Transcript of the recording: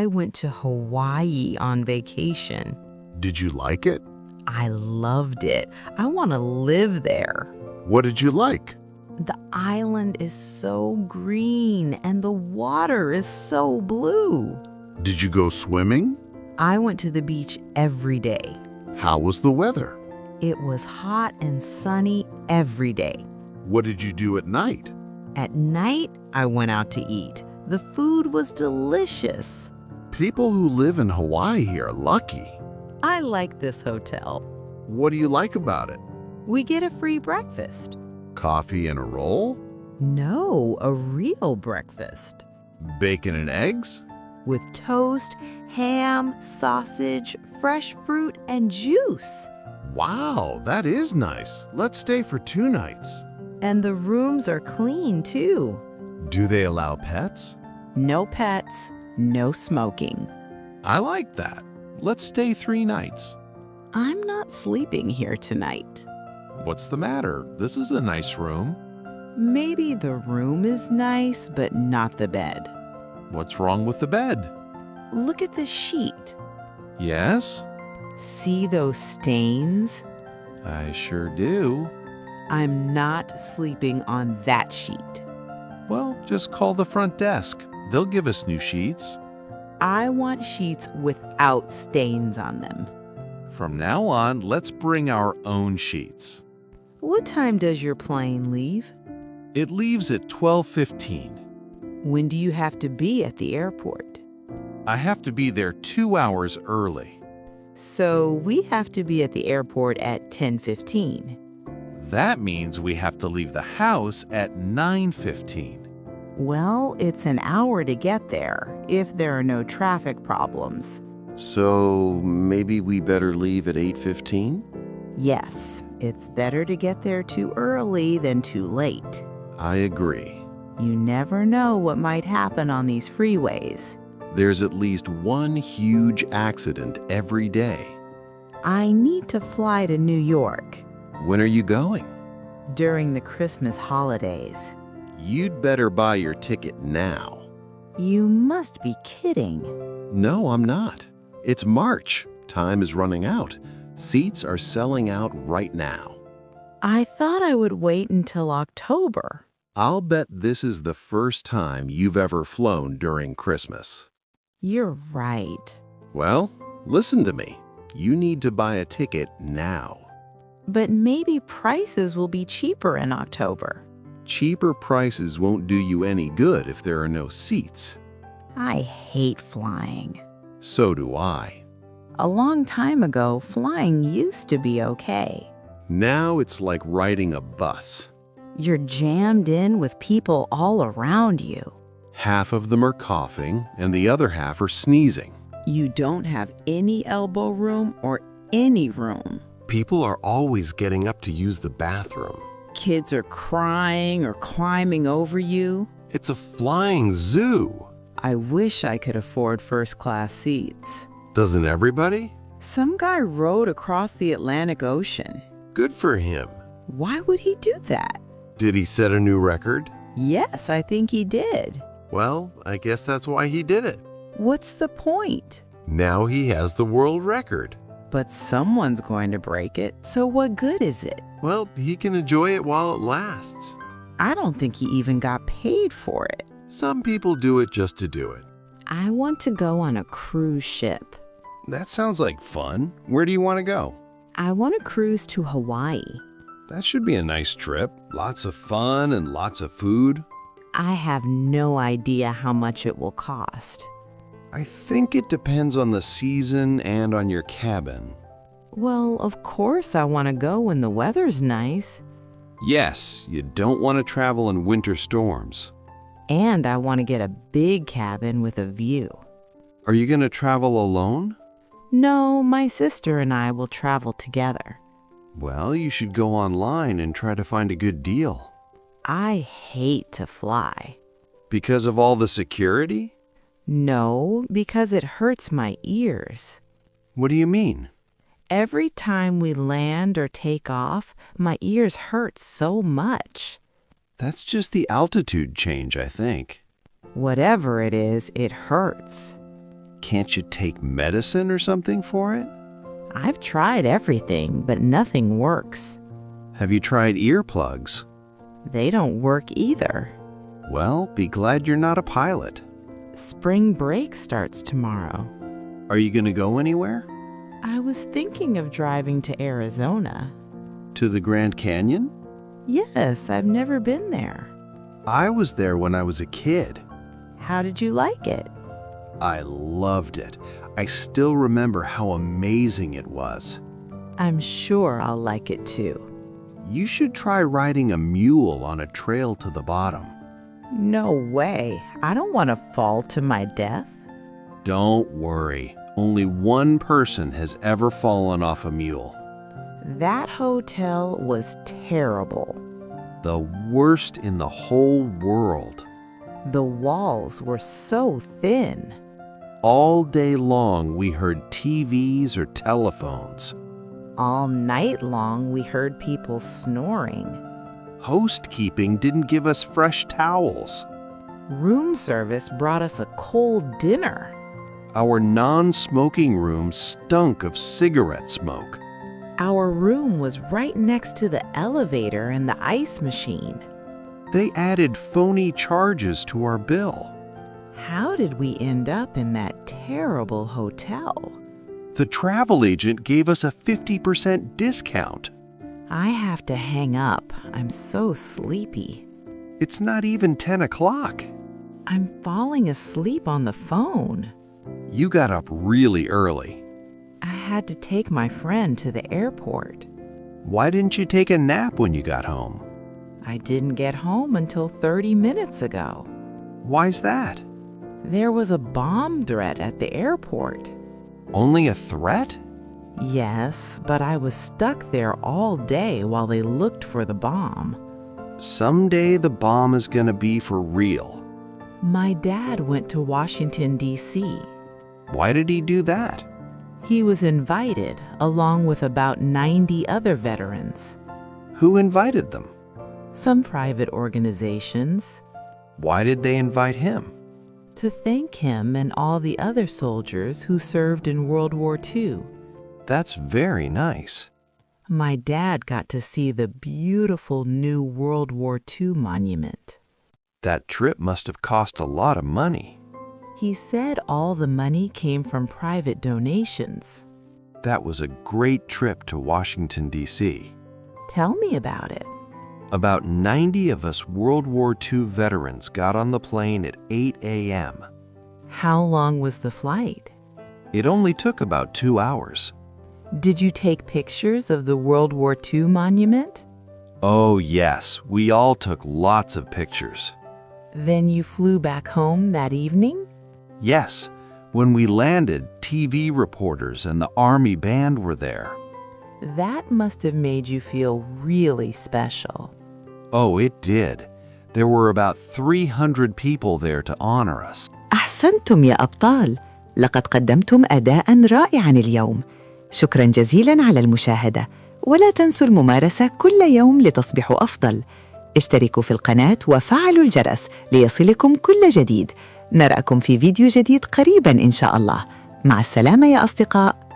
I went to Hawaii on vacation. Did you like it? I loved it. I want to live there. What did you like? The island is so green and the water is so blue. Did you go swimming? I went to the beach every day. How was the weather? It was hot and sunny every day. What did you do at night? At night, I went out to eat. The food was delicious. People who live in Hawaii are lucky. I like this hotel. What do you like about it? We get a free breakfast. Coffee and a roll? No, a real breakfast. Bacon and eggs? With toast, ham, sausage, fresh fruit, and juice. Wow, that is nice. Let's stay for 2 nights. And the rooms are clean, too. Do they allow pets? No pets, no smoking. I like that. Let's stay 3 nights. I'm not sleeping here tonight. What's the matter? This is a nice room. Maybe the room is nice, but not the bed. What's wrong with the bed? Look at the sheet. Yes, See those stains? I sure do. I'm not sleeping on that sheet. Well, just call the front desk. They'll give us new sheets. I want sheets without stains on them. From now on, let's bring our own sheets. What time does your plane leave? It leaves at 12:15. When do you have to be at the airport? I have to be there 2 hours early. So we have to be at the airport at 10:15. That means we have to leave the house at 9:15. Well, it's an hour to get there if there are no traffic problems. So maybe we better leave at 8:15? Yes, it's better to get there too early than too late. I agree. You never know what might happen on these freeways. There's at least one huge accident every day. I need to fly to New York When are you going? during the Christmas holidays. You'd better buy your ticket now. You must be kidding. No, I'm not. It's March. Time is running out. Seats are selling out right now. I thought I would wait until October. I'll bet this is the first time you've ever flown during Christmas. You're right. Well, listen to me. You need to buy a ticket now. But maybe prices will be cheaper in October. Cheaper prices won't do you any good if there are no seats. I hate flying. So do I. A long time ago, flying used to be okay. Now it's like riding a bus. You're jammed in with people all around you. Half of them are coughing and the other half are sneezing. You don't have any elbow room or any room. People are always getting up to use the bathroom. Kids are crying or climbing over you. It's a flying zoo. I wish I could afford first-class seats. Doesn't everybody? Some guy rode across the Atlantic Ocean. Good for him. Why would he do that? Did he set a new record? Yes, I think he did. Well, I guess that's why he did it. What's the point? Now he has the world record. But someone's going to break it, so what good is it? Well, he can enjoy it while it lasts. I don't think he even got paid for it. Some people do it just to do it. I want to go on a cruise ship. That sounds like fun. Where do you want to go? I want to cruise to Hawaii. That should be a nice trip. Lots of fun and lots of food. I have no idea how much it will cost. I think it depends on the season and on your cabin. Well, of course I want to go when the weather's nice. Yes, you don't want to travel in winter storms. And I want to get a big cabin with a view. Are you going to travel alone? No, my sister and I will travel together. Well, you should go online and try to find a good deal. I hate to fly. Because of all the security? No, because it hurts my ears. What do you mean? Every time we land or take off, my ears hurt so much. That's just the altitude change, I think. Whatever it is, it hurts. Can't you take medicine or something for it? I've tried everything, but nothing works. Have you tried earplugs? They don't work either. Well, be glad you're not a pilot. Spring break starts tomorrow. Are you going to go anywhere? I was thinking of driving to Arizona. To the Grand Canyon? Yes, I've never been there. I was there when I was a kid. How did you like it? I loved it. I still remember how amazing it was. I'm sure I'll like it too. You should try riding a mule on a trail to the bottom. No way. I don't want to fall to my death. Don't worry. Only one person has ever fallen off a mule. That hotel was terrible. The worst in the whole world. The walls were so thin. All day long we heard TVs or telephones. All night long we heard people snoring. Housekeeping didn't give us fresh towels. Room service brought us a cold dinner. Our non-smoking room stunk of cigarette smoke. Our room was right next to the elevator and the ice machine. They added phony charges to our bill. How did we end up in that terrible hotel? The travel agent gave us a 50% discount. I have to hang up. I'm so sleepy. It's not even 10 o'clock. I'm falling asleep on the phone. You got up really early. I had to take my friend to the airport. Why didn't you take a nap when you got home? I didn't get home until 30 minutes ago. Why's that? There was a bomb threat at the airport. Only a threat? Yes, but I was stuck there all day while they looked for the bomb. Someday the bomb is gonna be for real. My dad went to Washington, D.C. Why did he do that? He was invited, along with about 90 other veterans. Who invited them? Some private organizations. Why did they invite him? To thank him and all the other soldiers who served in World War II. That's very nice. My dad got to see the beautiful new World War II monument. That trip must have cost a lot of money. He said all the money came from private donations. That was a great trip to Washington, D.C. Tell me about it. About 90 of us World War II veterans got on the plane at 8 a.m. How long was the flight? It only took about 2 hours. Did you take pictures of the World War II monument? Oh, yes. We all took lots of pictures. Then you flew back home that evening? Yes. When we landed, TV reporters and the Army band were there. That must have made you feel really special. Oh, it did. There were about 300 people there to honor us. أحسنتم يا أبطال، لقد قدمتم أداءً رائعاً اليوم. شكراً جزيلاً على المشاهدة، ولا تنسوا الممارسة كل يوم لتصبحوا أفضل. اشتركوا في القناة وفعلوا الجرس ليصلكم كل جديد. نراكم في فيديو جديد قريباً إن شاء الله. مع السلامة يا أصدقاء.